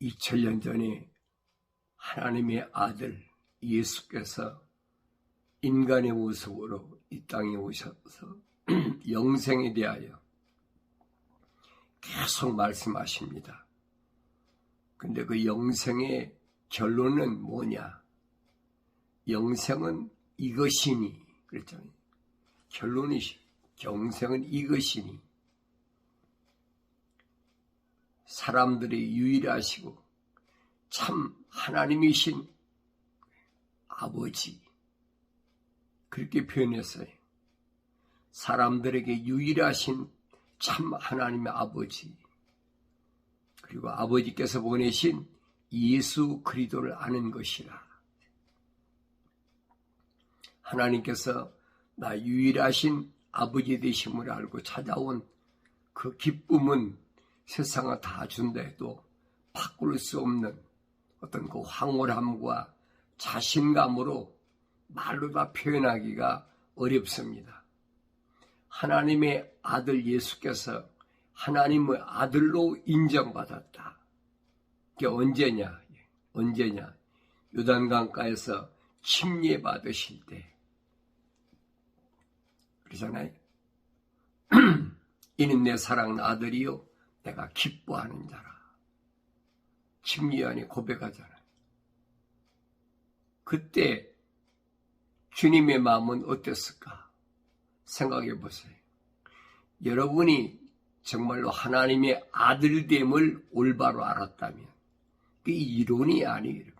2000년 전에 하나님의 아들 예수께서 인간의 모습으로 이 땅에 오셔서 영생에 대하여 계속 말씀하십니다. 근데 그 영생의 결론은 뭐냐? 영생은 이것이니 그랬잖아요. 결론이 영생은 이것이니 사람들이 유일하시고 참 하나님이신 아버지 그렇게 표현했어요. 사람들에게 유일하신 참 하나님의 아버지 그리고 아버지께서 보내신 예수 그리스도를 아는 것이라. 하나님께서 나 유일하신 아버지 되심을 알고 찾아온 그 기쁨은 세상을 다 준다 해도 바꿀 수 없는 어떤 그 황홀함과 자신감으로 말로 다 표현하기가 어렵습니다. 하나님의 아들 예수께서 하나님의 아들로 인정받았다. 그게 언제냐? 요단강가에서 침례받으실 때. 그러잖아요. 이는 내 사랑하는 아들이요 내가 기뻐하는 자라. 침례요한이 고백하잖아요. 그때 주님의 마음은 어땠을까? 생각해 보세요. 여러분이 정말로 하나님의 아들됨을 올바로 알았다면 그게 이론이 아니에요.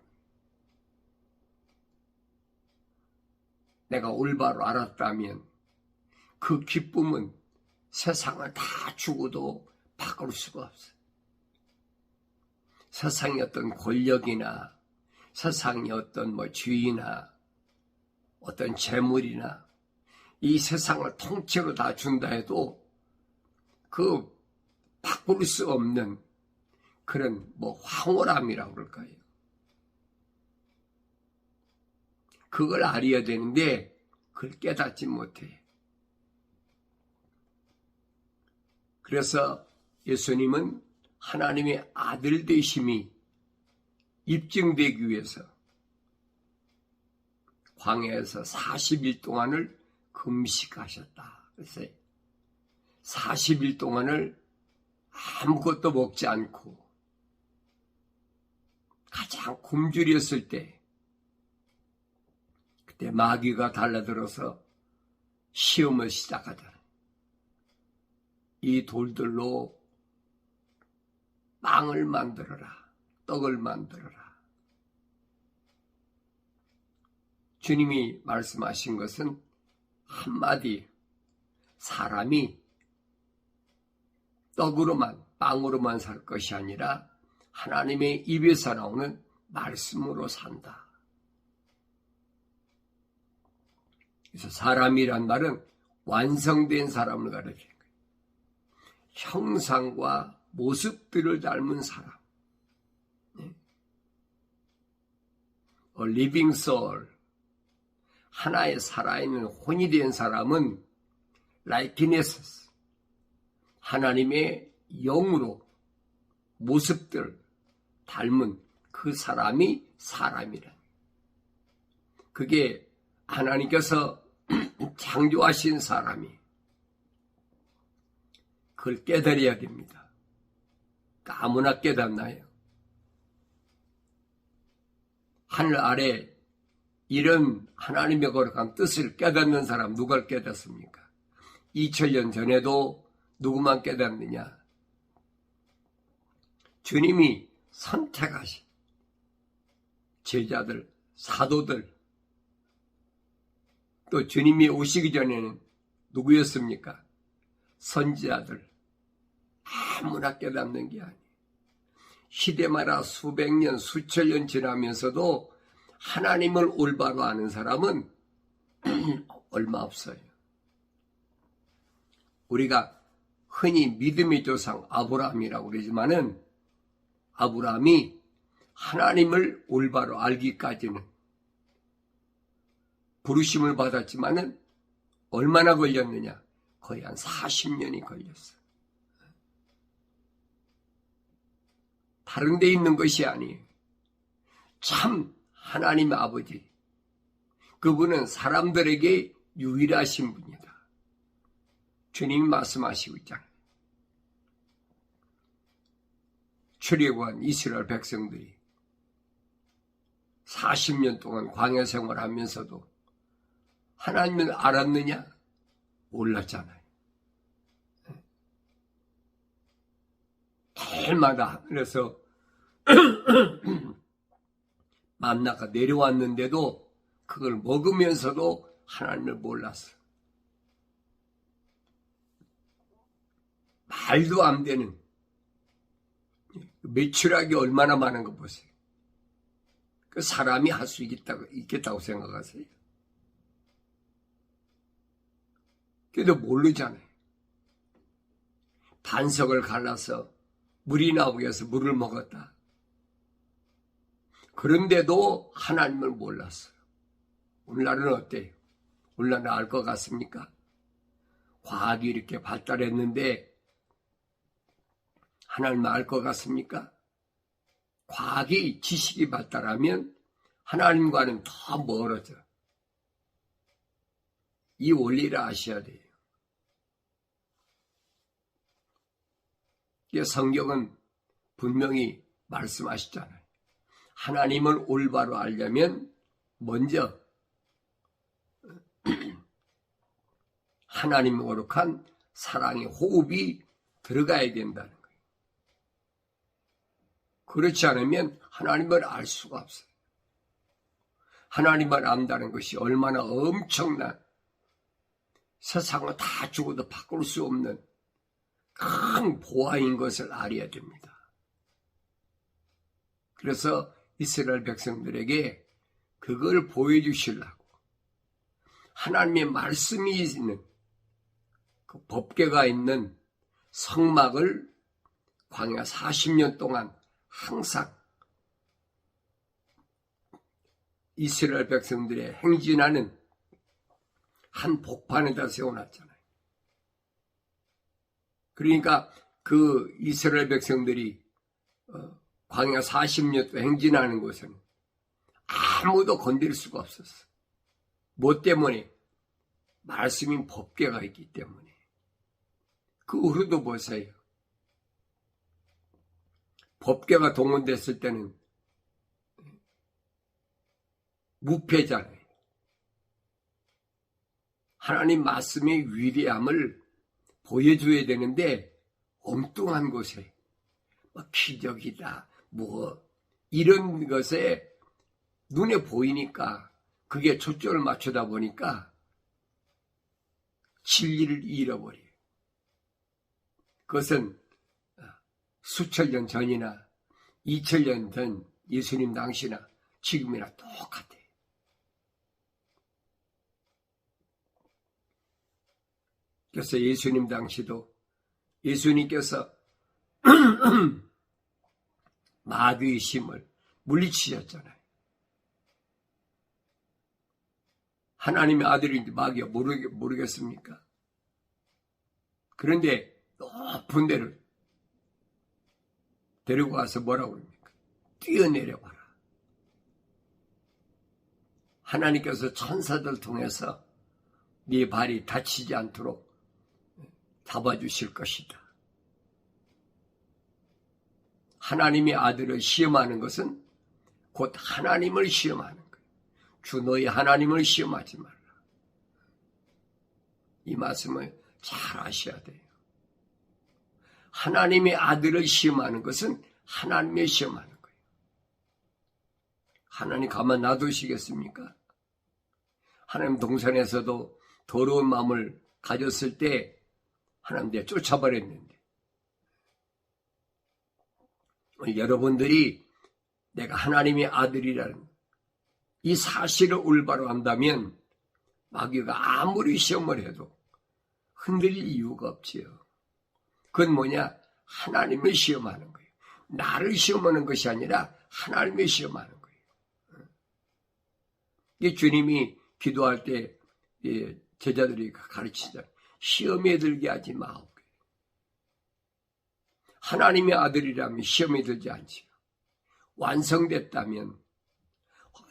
내가 올바로 알았다면 그 기쁨은 세상을 다 주고도 바꿀 수가 없어요. 세상의 어떤 권력이나 세상의 어떤 주의나 어떤 재물이나 이 세상을 통째로 다 준다 해도 그 바꿀 수 없는 그런 황홀함이라고 그럴까요? 그걸 알아야 되는데 그걸 깨닫지 못해. 그래서 예수님은 하나님의 아들 되심이 입증되기 위해서 광야에서 40일 동안을 금식하셨다. 그래서 40일 동안을 아무것도 먹지 않고 가장 굶주렸을 때 그때 마귀가 달라들어서 시험을 시작하더라. 이 돌들로 빵을 만들어라. 떡을 만들어라. 주님이 말씀하신 것은 한마디 사람이 떡으로만 빵으로만 살 것이 아니라 하나님의 입에서 나오는 말씀으로 산다. 그래서 사람이란 말은 완성된 사람을 가리키는 거예요. 형상과 모습들을 닮은 사람. A living soul. 하나의 살아있는 혼이 된 사람은 likenesses. 하나님의 영으로 모습들 닮은 그 사람이 사람이라. 그게 하나님께서 창조하신 사람이 그걸 깨달아야 됩니다. 아무나 깨닫나요? 하늘 아래 이런 하나님의 거룩한 뜻을 깨닫는 사람 누가 깨닫습니까? 2000년 전에도 누구만 깨닫느냐? 주님이 선택하신 제자들, 사도들, 또 주님이 오시기 전에는 누구였습니까? 선지자들. 아무나 깨닫는 게 아니에요. 시대마다 수백 년, 수천 년 지나면서도 하나님을 올바로 아는 사람은 얼마 없어요. 우리가 흔히 믿음의 조상 아브라함이라고 그러지만은 아브라함이 하나님을 올바로 알기까지는 부르심을 받았지만은 얼마나 걸렸느냐? 거의 한 40년이 걸렸어. 다른 데 있는 것이 아니에요. 참 하나님 아버지, 그분은 사람들에게 유일하신 분이다. 주님이 말씀하시고 있잖아요. 출애굽한 이스라엘 백성들이 40년 동안 광야 생활하면서도 하나님을 알았느냐? 몰랐잖아요. 달마다 하늘에서 만나가 내려왔는데도 그걸 먹으면서도 하나님을 몰랐어요. 말도 안 되는 매출하기 얼마나 많은 거 보세요. 그 사람이 할 수 있겠다고 생각하세요? 그래도 모르잖아요. 반석을 갈라서 물이 나오게 해서 물을 먹었다. 그런데도 하나님을 몰랐어요. 오늘날은 어때요? 오늘날은 알 것 같습니까? 과학이 이렇게 발달했는데 하나님을 알 것 같습니까? 과학이 지식이 발달하면 하나님과는 더 멀어져. 이 원리를 아셔야 돼요. 성경은 분명히 말씀하시잖아요. 하나님을 올바로 알려면 먼저 하나님 거룩한 사랑의 호흡이 들어가야 된다는 거예요. 그렇지 않으면 하나님을 알 수가 없어요. 하나님을 안다는 것이 얼마나 엄청난, 세상을 다 죽어도 바꿀 수 없는 큰 보화인 것을 알아야 됩니다. 그래서 이스라엘 백성들에게 그걸 보여주시려고 하나님의 말씀이 있는 그 법궤가 있는 성막을 광야 40년 동안 항상 이스라엘 백성들의 행진하는 한 복판에다 세워놨잖아요. 그러니까 그 이스라엘 백성들이 광야 40년 동안 행진하는 곳은 아무도 건드릴 수가 없었어. 뭐 때문에? 말씀인 법궤가 있기 때문에. 그 후로도 보세요. 법궤가 동원됐을 때는 무패잖아요. 하나님 말씀의 위대함을 보여줘야 되는데 엉뚱한 곳에 기적이다 이런 것에 눈에 보이니까 그게 초점을 맞추다 보니까 진리를 잃어버려요. 그것은 수천 년 전이나 2000년 전 예수님 당시나 지금이나 똑같아요. 그래서 예수님 당시도 예수님께서 마귀의 힘을 물리치셨잖아요. 하나님의 아들인지 마귀가 모르겠습니까? 그런데 높은 데를 데리고 가서 뭐라고 합니까? 뛰어내려봐라. 하나님께서 천사들 통해서 네 발이 다치지 않도록 잡아주실 것이다. 하나님의 아들을 시험하는 것은 곧 하나님을 시험하는 거예요. 주 너희 하나님을 시험하지 말라. 이 말씀을 잘 아셔야 돼요. 하나님의 아들을 시험하는 것은 하나님을 시험하는 거예요. 하나님 가만 놔두시겠습니까? 하나님 동산에서도 더러운 마음을 가졌을 때 하나님 내가 쫓아버렸는데 여러분들이 내가 하나님의 아들이라는 이 사실을 올바로 한다면 마귀가 아무리 시험을 해도 흔들릴 이유가 없지요. 그건 뭐냐? 하나님을 시험하는 거예요. 나를 시험하는 것이 아니라 하나님을 시험하는 거예요. 이게 주님이 기도할 때 제자들이 가르치잖아요. 시험에 들게 하지 마오. 하나님의 아들이라면 시험에 들지 않지요. 완성됐다면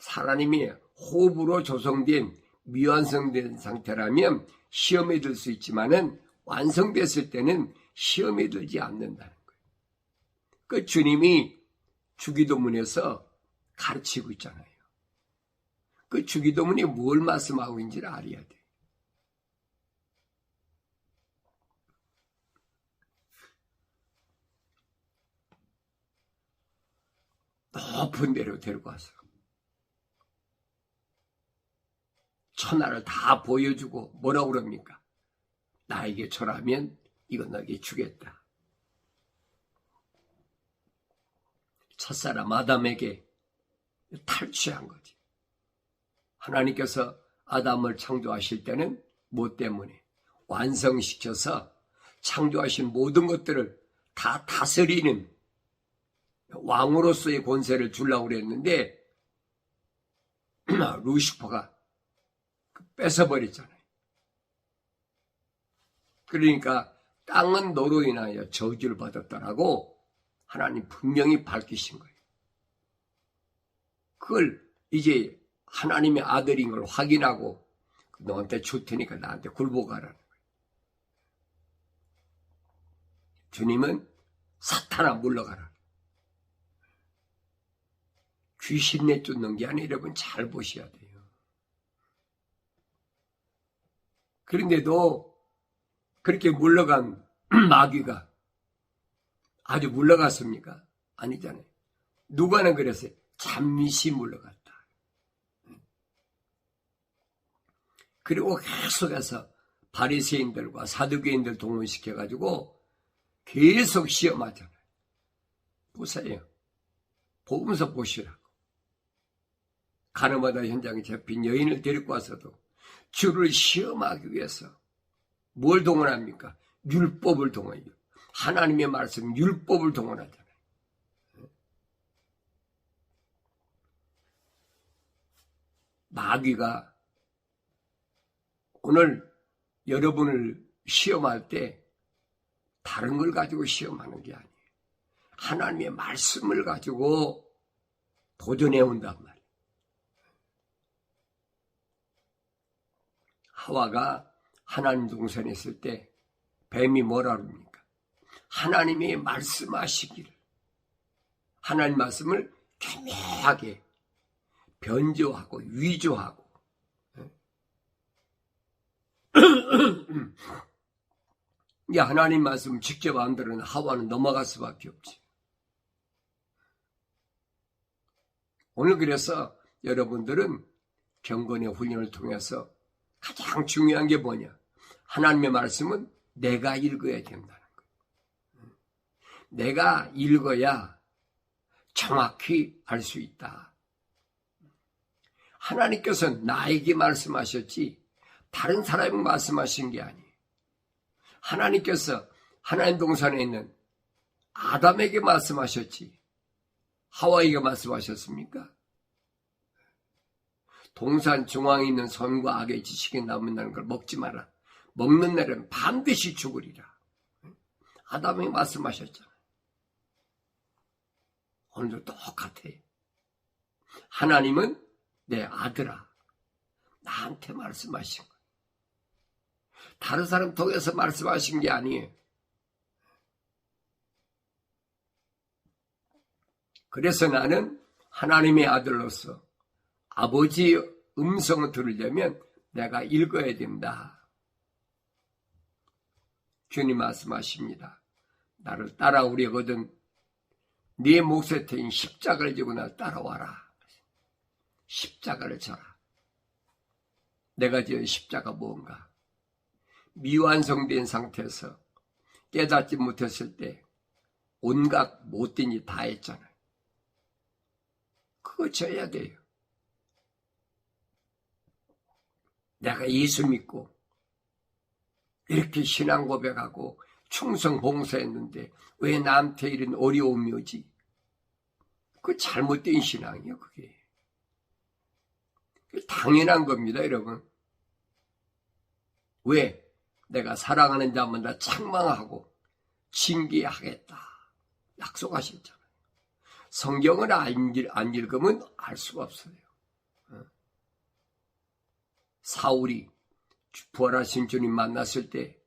하나님의 호흡으로 조성된 미완성된 상태라면 시험에 들 수 있지만은 완성됐을 때는 시험에 들지 않는다는 거예요. 그 주님이 주기도문에서 가르치고 있잖아요. 그 주기도문이 뭘 말씀하고 있는지를 알아야 돼요. 높은 데로 데리고 와서 천하를 다 보여주고 뭐라고 그럽니까? 나에게 절하면 이건 너에게 주겠다. 첫사람 아담에게 탈취한 거지. 하나님께서 아담을 창조하실 때는 뭐 때문에? 완성시켜서 창조하신 모든 것들을 다 다스리는 왕으로서의 권세를 주려고 그랬는데 루시퍼가 뺏어버렸잖아요. 그러니까 땅은 너로 인하여 저주를 받았다라고 하나님 분명히 밝히신 거예요. 그걸 이제 하나님의 아들인 걸 확인하고 너한테 줄 테니까 나한테 굴복하라는 거예요. 주님은 사탄아 물러가라. 귀신 내쫓는 게 아니라 여러분 잘 보셔야 돼요. 그런데도 그렇게 물러간 마귀가 아주 물러갔습니까? 아니잖아요. 누가는 그랬어요. 잠시 물러갔다. 그리고 계속해서 바리새인들과 사두개인들 동원시켜가지고 계속 시험하잖아요. 보세요. 보면서 보시라고. 가늠하다 현장에 잡힌 여인을 데리고 와서도 주를 시험하기 위해서 뭘 동원합니까? 율법을 동원해요. 하나님의 말씀, 율법을 동원하잖아요. 마귀가 오늘 여러분을 시험할 때 다른 걸 가지고 시험하는 게 아니에요. 하나님의 말씀을 가지고 도전해 온단 말이에요. 하와가 하나님 동산에 있을 때 뱀이 뭐라 그럽니까? 하나님이 말씀하시기를, 하나님 말씀을 교묘하게 변조하고 위조하고 이 하나님 말씀 직접 안 들은 하와는 넘어갈 수밖에 없지. 오늘 그래서 여러분들은 경건의 훈련을 통해서 가장 중요한 게 뭐냐? 하나님의 말씀은 내가 읽어야 된다는 거예요. 내가 읽어야 정확히 알 수 있다. 하나님께서 나에게 말씀하셨지 다른 사람이 말씀하신 게 아니에요. 하나님께서 하나님 동산에 있는 아담에게 말씀하셨지 하와에게 말씀하셨습니까? 동산 중앙에 있는 선과 악의 지식이 남는다는 걸 먹지 마라. 먹는 날은 반드시 죽으리라. 아담이 말씀하셨잖아요. 오늘도 똑같아요. 하나님은 내 아들아, 나한테 말씀하신 거예요. 다른 사람 통해서 말씀하신 게 아니에요. 그래서 나는 하나님의 아들로서 아버지의 음성을 들으려면 내가 읽어야 된다. 주님 말씀하십니다. 나를 따라오려거든 네 몫에 태인 십자가를 지고 날 따라와라. 십자가를 져라. 내가 지은 십자가 뭔가? 미완성된 상태에서 깨닫지 못했을 때 온갖 못된 일 다 했잖아요. 그거 져야 돼요. 내가 예수 믿고 이렇게 신앙 고백하고 충성 봉사했는데 왜 나한테 이런 어려움이 오지? 그 잘못된 신앙이에요, 그게. 당연한 겁니다, 여러분. 왜? 내가 사랑하는 자마다 책망하고 징계하겠다. 약속하셨잖아요. 성경을 안 읽으면 알 수가 없어요. 사울이 부활하신 주님 만났을 때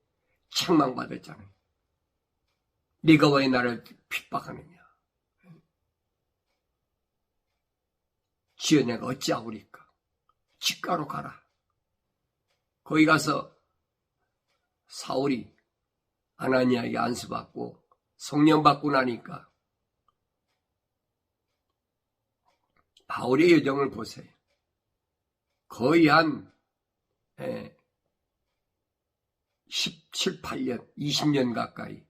책망받았잖아요. 네가 왜 나를 핍박하느냐. 지어 내가 어찌하오리까. 직가로 가라. 거기 가서 사울이 아나니아에게 안수받고 성령 받고 나니까 바울의 여정을 보세요. 거의 한 17, 8년, 20년 가까이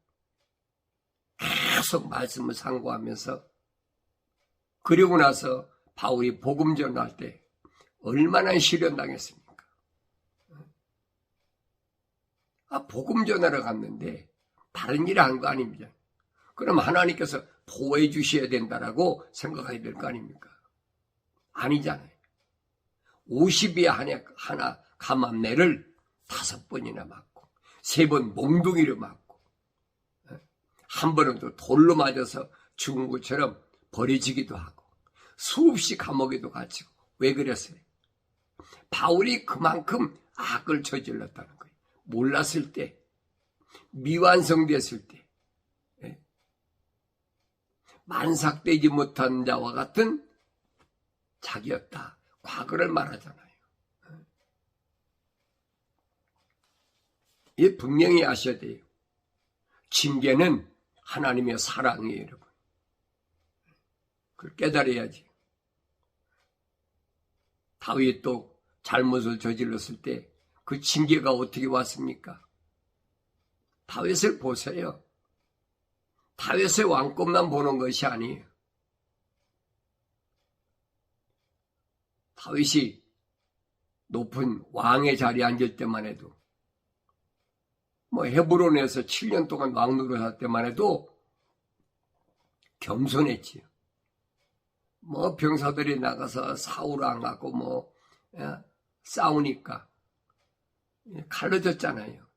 계속 말씀을 상고하면서, 그리고 나서 바울이 복음 전할 때 얼마나 시련당했습니까? 복음 전하러 갔는데 다른 일을 한 거 아닙니다. 그럼 하나님께서 보호해 주셔야 된다라고 생각해야 될 거 아닙니까? 아니잖아요. 50에 하나 감암내를 5번이나 맞고 3번 몽둥이로 맞고 한 번은 또 돌로 맞아서 죽은 것처럼 버려지기도 하고 수없이 감옥에도 갇히고. 왜 그랬어요? 바울이 그만큼 악을 저질렀다는 거예요. 몰랐을 때, 미완성됐을 때, 만삭되지 못한 자와 같은 자기였다. 과거를 말하잖아요. 이 분명히 아셔야 돼요. 징계는 하나님의 사랑이에요, 여러분. 그걸 깨달아야지. 다윗도 잘못을 저질렀을 때 그 징계가 어떻게 왔습니까? 다윗을 보세요. 다윗의 왕꿈만 보는 것이 아니에요. 다윗이 높은 왕의 자리에 앉을 때만 해도, 헤브론에서 7년 동안 왕 노릇할 때만 해도 겸손했지요. 병사들이 나가서 사울 안 갖고 싸우니까 칼로 졌잖아요.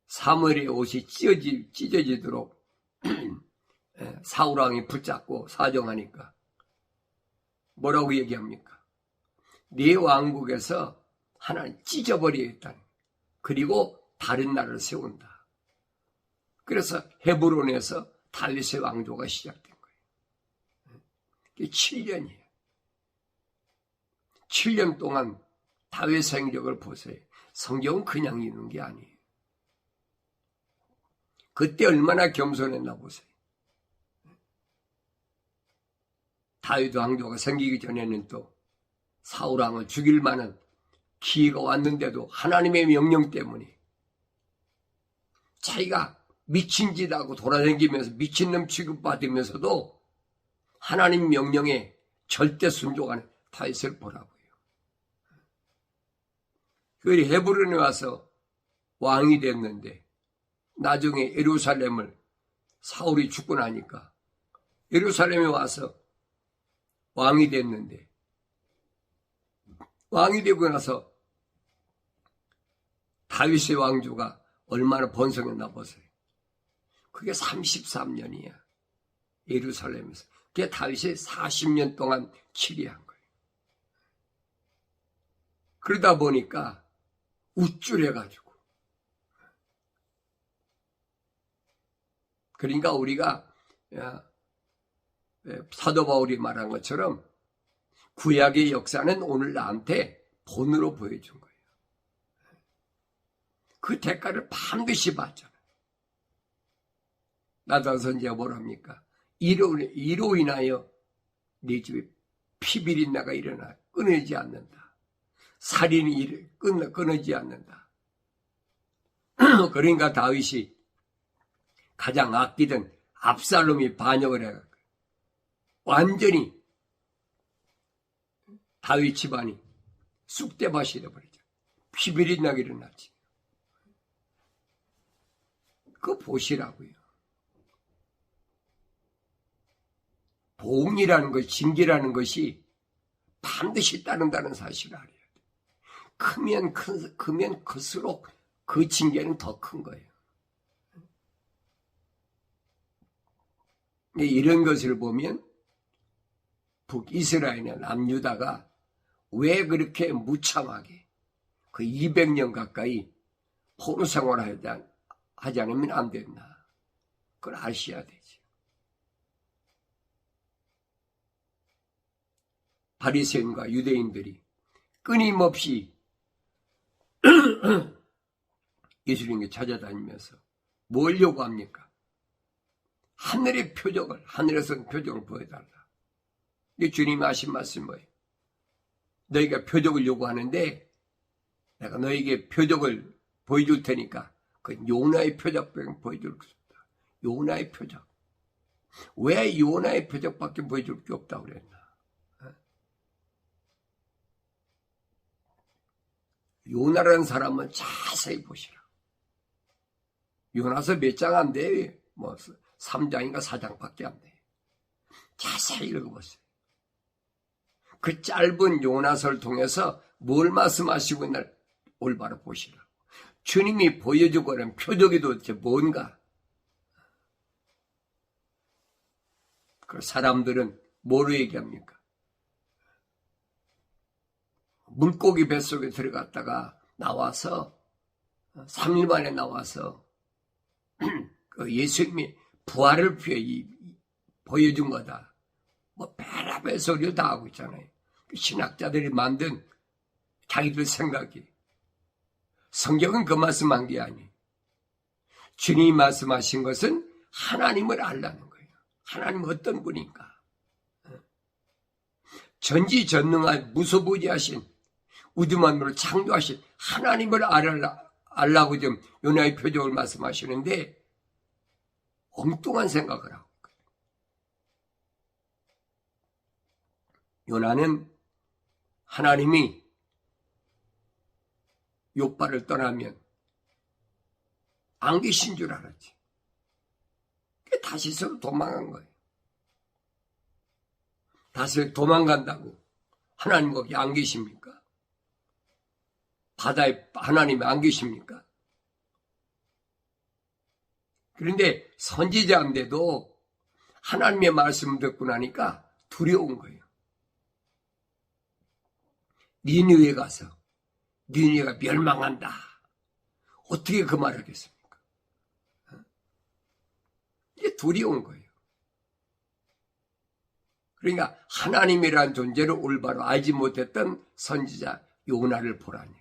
사무엘의 옷이 찢어지도록 사울 왕이 붙잡고 사정하니까 뭐라고 얘기합니까? 네 왕국에서 하나님 찢어버리겠다. 그리고 다른 나라를 세운다. 그래서 헤브론에서 다윗의 왕조가 시작된 거예요. 그게 7년이에요. 7년 동안 다윗의 행적을 보세요. 성경은 그냥 읽는 게 아니에요. 그때 얼마나 겸손했나 보세요. 다윗 왕조가 생기기 전에는 또 사울 왕을 죽일 만한 기회가 왔는데도 하나님의 명령 때문에 자기가 미친 짓 하고 돌아다니면서 미친놈 취급받으면서도 하나님 명령에 절대 순종하는 다윗을 보라고요. 그 헤브론에 와서 왕이 됐는데 나중에 예루살렘을 사울이 죽고 나니까 예루살렘에 와서 왕이 됐는데, 왕이 되고 나서 다윗의 왕조가 얼마나 번성했나 보세요. 그게 33년이야. 예루살렘에서. 그게 다윗이 40년 동안 치리한 거예요. 그러다 보니까 우쭐해가지고. 그러니까 우리가 사도 바울이 말한 것처럼 구약의 역사는 오늘 나한테 본으로 보여준 거예요. 그 대가를 반드시 받잖아요. 나단 선지가 뭐랍니까? 이로 인하여 네 집에 피비린내가 일어나 끊어지지 않는다. 살인이 끊어지지 않는다. 그러니까 다윗이 가장 아끼던 압살롬이 반역을 해갖고 완전히 다윗 집안이 쑥대밭이 되어버리죠. 피비린내가 일어났지. 그거 보시라고요. 보응이라는 것, 징계라는 것이 반드시 따른다는 사실을 알아야 돼요. 크면 클수록 그 징계는 더 큰 거예요. 이런 것을 보면 북이스라엘이나 남유다가 왜 그렇게 무참하게 그 200년 가까이 포로 생활을 하지 않으면 안 됐나. 그걸 아셔야 되지. 바리새인과 유대인들이 끊임없이 예수님께 찾아다니면서 뭘 요구합니까? 하늘의 표적을, 하늘에서 표적을 보여달라. 근데 주님이 하신 말씀이 뭐예요? 너희가 표적을 요구하는데 내가 너희에게 표적을 보여줄 테니까 그 요나의 표적밖에 보여줄 게 없다. 요나의 표적. 왜 요나의 표적밖에 보여줄 게 없다고 그랬나? 요나라는 사람은 자세히 보시라. 요나서 몇 장 안 돼. 뭐 3장인가 4장밖에 안 돼. 자세히 읽어보세요. 그 짧은 요나서를 통해서 뭘 말씀하시고 있나 올바로 보시라. 주님이 보여주고 있는 표적이 도대체 뭔가? 그 사람들은 뭐로 얘기합니까? 물고기 뱃속에 들어갔다가 나와서 3일 만에 나와서 그 예수님이 부활을 보여준 거다. 뭐 별의별 소리를 다 하고 있잖아요. 신학자들이 만든 자기들 생각이. 성경은 그 말씀한 게 아니에요. 주님이 말씀하신 것은 하나님을 알라는 거예요. 하나님은 어떤 분인가? 전지전능한 무소부지하신 우주만물을 창조하신 하나님을 알라고 좀 요나의 표적을 말씀하시는데 엉뚱한 생각을 하고 있거든요. 요나는 하나님이 욥바를 떠나면 안 계신 줄 알았지. 다시 서로 도망간 거예요. 다시 도망간다고 하나님 거기 안 계십니까? 바다에 하나님이 안 계십니까? 그런데 선지자인데도 하나님의 말씀을 듣고 나니까 두려운 거예요. 니느웨에 가서 니느웨가 멸망한다. 어떻게 그 말을 하겠습니까? 이게 두려운 거예요. 그러니까 하나님이라는 존재를 올바로 알지 못했던 선지자 요나를 보라니.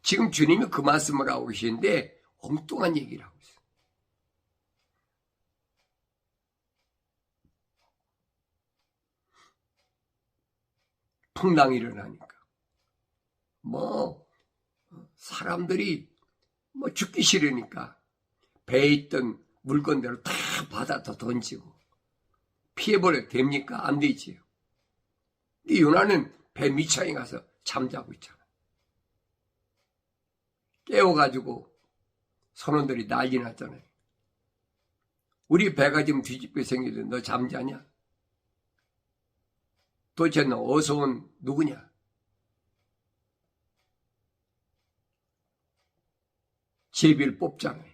지금 주님이 그 말씀을 하고 계시는데 엉뚱한 얘기를 하고 있어요. 풍랑이 일어나니까 사람들이 죽기 싫으니까 배에 있던 물건들을 다 받아서 던지고 피해버려도 됩니까? 안 되지요. 이 요나는 배 밑창에 가서 잠자고 있잖아. 깨워가지고 선원들이 난리 났잖아요. 우리 배가 지금 뒤집게 생기는데 너 잠자냐? 도대체 너 어디서 온 누구냐? 제비를 뽑잖아요.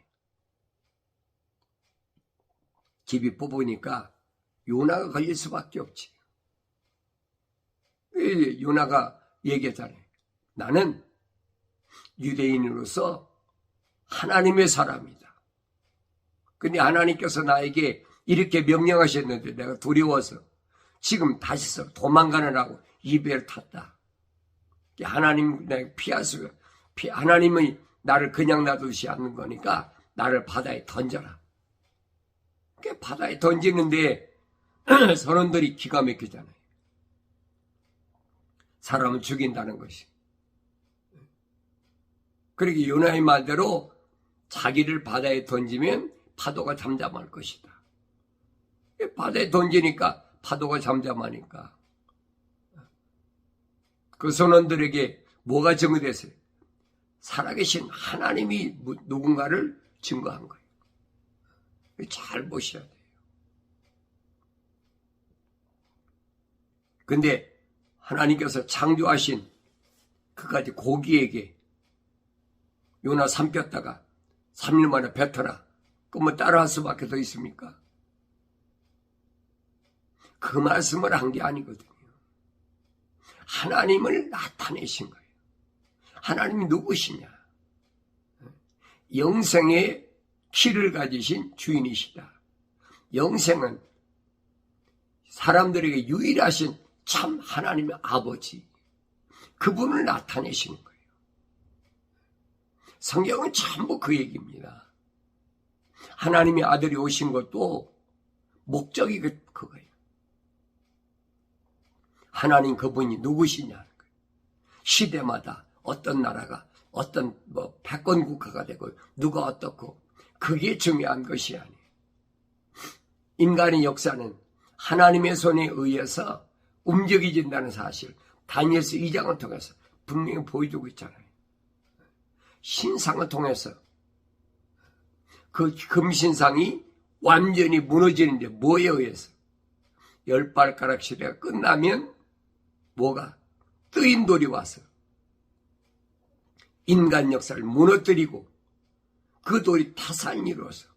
제비 뽑으니까 요나가 걸릴 수밖에 없지. 요나가 얘기했잖아요. 나는 유대인으로서 하나님의 사람이다. 근데 하나님께서 나에게 이렇게 명령하셨는데 내가 두려워서 지금 다시 도망가느라고 이 배를 탔다. 하나님 내가 피할 수가, 하나님이 나를 그냥 놔두지 않는 거니까 나를 바다에 던져라. 바다에 던지는데 선원들이 기가 막히잖아요. 사람을 죽인다는 것이. 그러니까 요나의 말대로 자기를 바다에 던지면 파도가 잠잠할 것이다. 바다에 던지니까 파도가 잠잠하니까 그 선원들에게 뭐가 증거됐어요? 살아계신 하나님이 누군가를 증거한 거예요. 잘 보셔야 돼요. 근데 하나님께서 창조하신 그까지 고기에게 요나 삼켰다가 3일 만에 뱉어라. 그러면 따라할 수밖에 더 있습니까? 그 말씀을 한 게 아니거든요. 하나님을 나타내신 거예요. 하나님이 누구시냐? 영생의 키를 가지신 주인이시다. 영생은 사람들에게 유일하신 참 하나님의 아버지, 그분을 나타내시는 거예요. 성경은 전부 그 얘기입니다. 하나님의 아들이 오신 것도 목적이 그거예요. 하나님 그분이 누구시냐는 거예요. 시대마다 어떤 나라가 어떤 패권 국가가 되고 누가 어떻고 그게 중요한 것이 아니에요. 인간의 역사는 하나님의 손에 의해서 움직여진다는 사실, 다니엘서 2장을 통해서 분명히 보여주고 있잖아요. 신상을 통해서 그 금신상이 완전히 무너지는데 뭐에 의해서? 10발가락 시대가 끝나면 뭐가? 뜨인 돌이 와서 인간 역사를 무너뜨리고 그 돌이 타산이 이루어서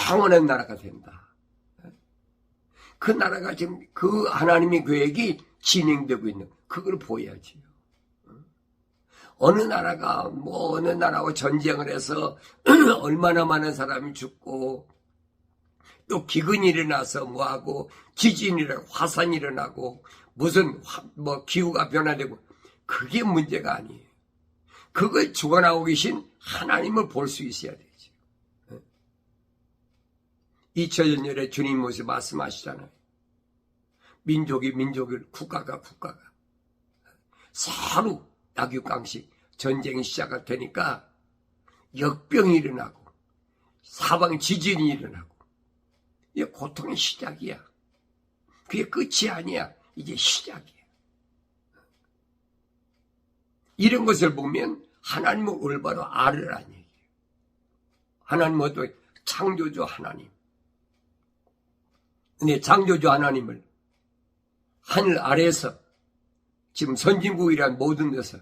영원한 나라가 된다. 그 나라가 지금 그 하나님의 계획이 진행되고 있는, 그걸 보여야지요. 어느 나라가 어느 나라하고 전쟁을 해서 얼마나 많은 사람이 죽고 또 기근이 일어나서 뭐하고 지진이 일어나고 화산이 일어나고 무슨 기후가 변화되고, 그게 문제가 아니에요. 그걸 주관하고 계신 하나님을 볼 수 있어야 되죠. 2000년 전에 주님 모습 말씀하시잖아요. 민족이 민족을, 국가가 서로 낙유강식 전쟁이 시작이 되니까 역병이 일어나고 사방 지진이 일어나고, 이게 고통의 시작이야. 그게 끝이 아니야. 이제 시작이야. 이런 것을 보면 하나님은 올바로 알으라는 얘기예요. 하나님은 또 창조주 하나님. 근데 창조주 하나님을 하늘 아래에서 지금 선진국이란 모든 데서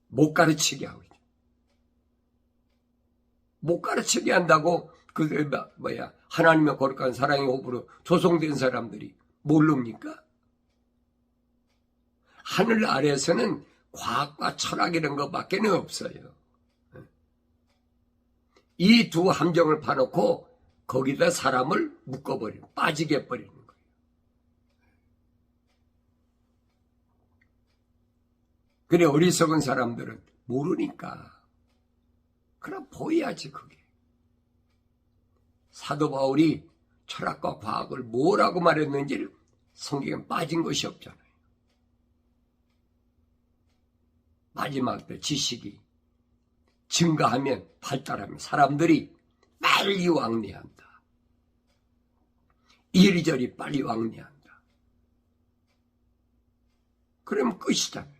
못 가르치게 하고 있죠. 못 가르치게 한다고 하나님의 거룩한 사랑의 호흡으로 조성된 사람들이 모릅니까? 하늘 아래에서는 과학과 철학 이런 것밖에 없어요. 이 두 함정을 파놓고 거기다 사람을 묶어버리는, 빠지게 해버리는 거예요. 그래, 어리석은 사람들은 모르니까. 그럼 보여야지, 그게. 사도 바울이 철학과 과학을 뭐라고 말했는지를 성경에 빠진 것이 없잖아요. 마지막 때 지식이 증가하면, 발달하면 사람들이 빨리 왕래한다. 이리저리 빨리 왕래한다. 그러면 끝이잖아요.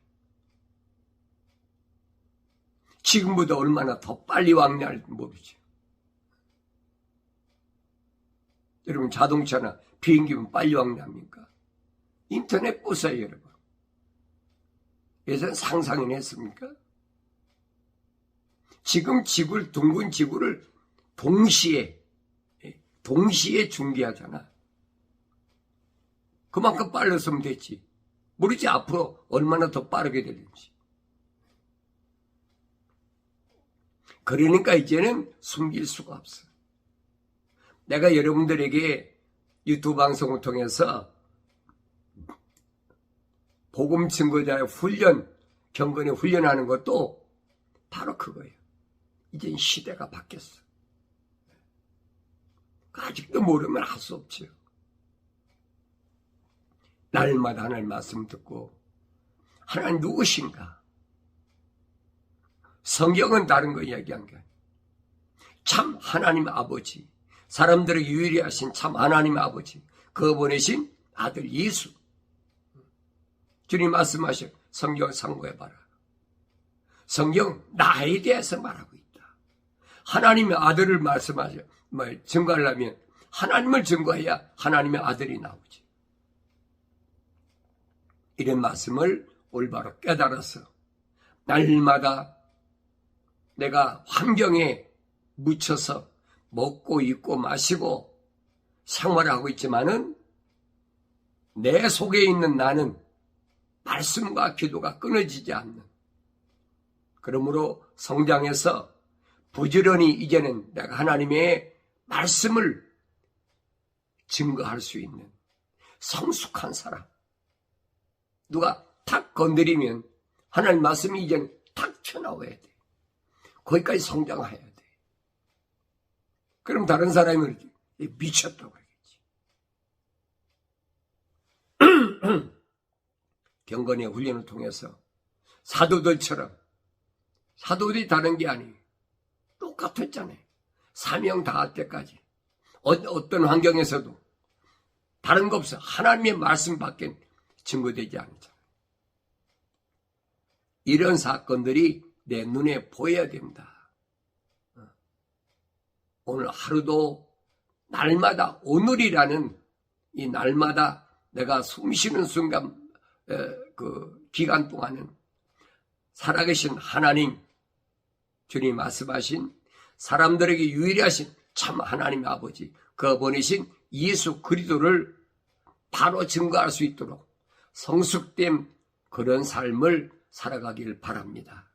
지금보다 얼마나 더 빨리 왕래할지 모르죠. 여러분, 자동차나 비행기면 빨리 왕래합니까? 인터넷 보세요, 여러분. 예전 상상이나 했습니까? 지금 둥근 지구를 동시에 중계하잖아. 그만큼 빨랐으면 됐지. 모르지 앞으로 얼마나 더 빠르게 되는지. 그러니까 이제는 숨길 수가 없어. 내가 여러분들에게 유튜브 방송을 통해서 복음 증거자의 훈련, 경건의 훈련하는 것도 바로 그거예요. 이젠 시대가 바뀌었어. 아직도 모르면 할 수 없죠. 날마다 하나님 말씀 듣고, 하나님 누구신가? 성경은 다른 거 이야기한 게 아니에요. 참 하나님 아버지, 사람들에게 유일히 하신 참 하나님 아버지, 그 보내신 아들 예수. 주님 말씀하셔. 성경을 참고해봐라. 성경 나에 대해서 말하고 있다. 하나님의 아들을 말씀하셔. 증거하려면 하나님을 증거해야 하나님의 아들이 나오지. 이런 말씀을 올바로 깨달아서 날마다 내가 환경에 묻혀서 먹고 입고 마시고 생활을 하고 있지만은 내 속에 있는 나는 말씀과 기도가 끊어지지 않는, 그러므로 성장해서 부지런히 이제는 내가 하나님의 말씀을 증거할 수 있는 성숙한 사람. 누가 탁 건드리면 하나님 말씀이 이제는 탁 튀어나와야 돼. 거기까지 성장해야 돼. 그럼 다른 사람이 그러지. 미쳤다고 하겠지. 경건의 훈련을 통해서 사도들처럼, 사도들이 다른 게 아니에요. 똑같았잖아요. 사명 다할 때까지. 어떤 환경에서도 다른 거 없어. 하나님의 말씀밖에 증거되지 않잖아요. 이런 사건들이 내 눈에 보여야 됩니다. 오늘 하루도 날마다, 오늘이라는 이 날마다 내가 숨쉬는 순간, 그 기간 동안은 살아계신 하나님, 주님 말씀하신 사람들에게 유일하신 참 하나님 아버지, 그 보내신 예수 그리스도를 바로 증거할 수 있도록 성숙된 그런 삶을 살아가길 바랍니다.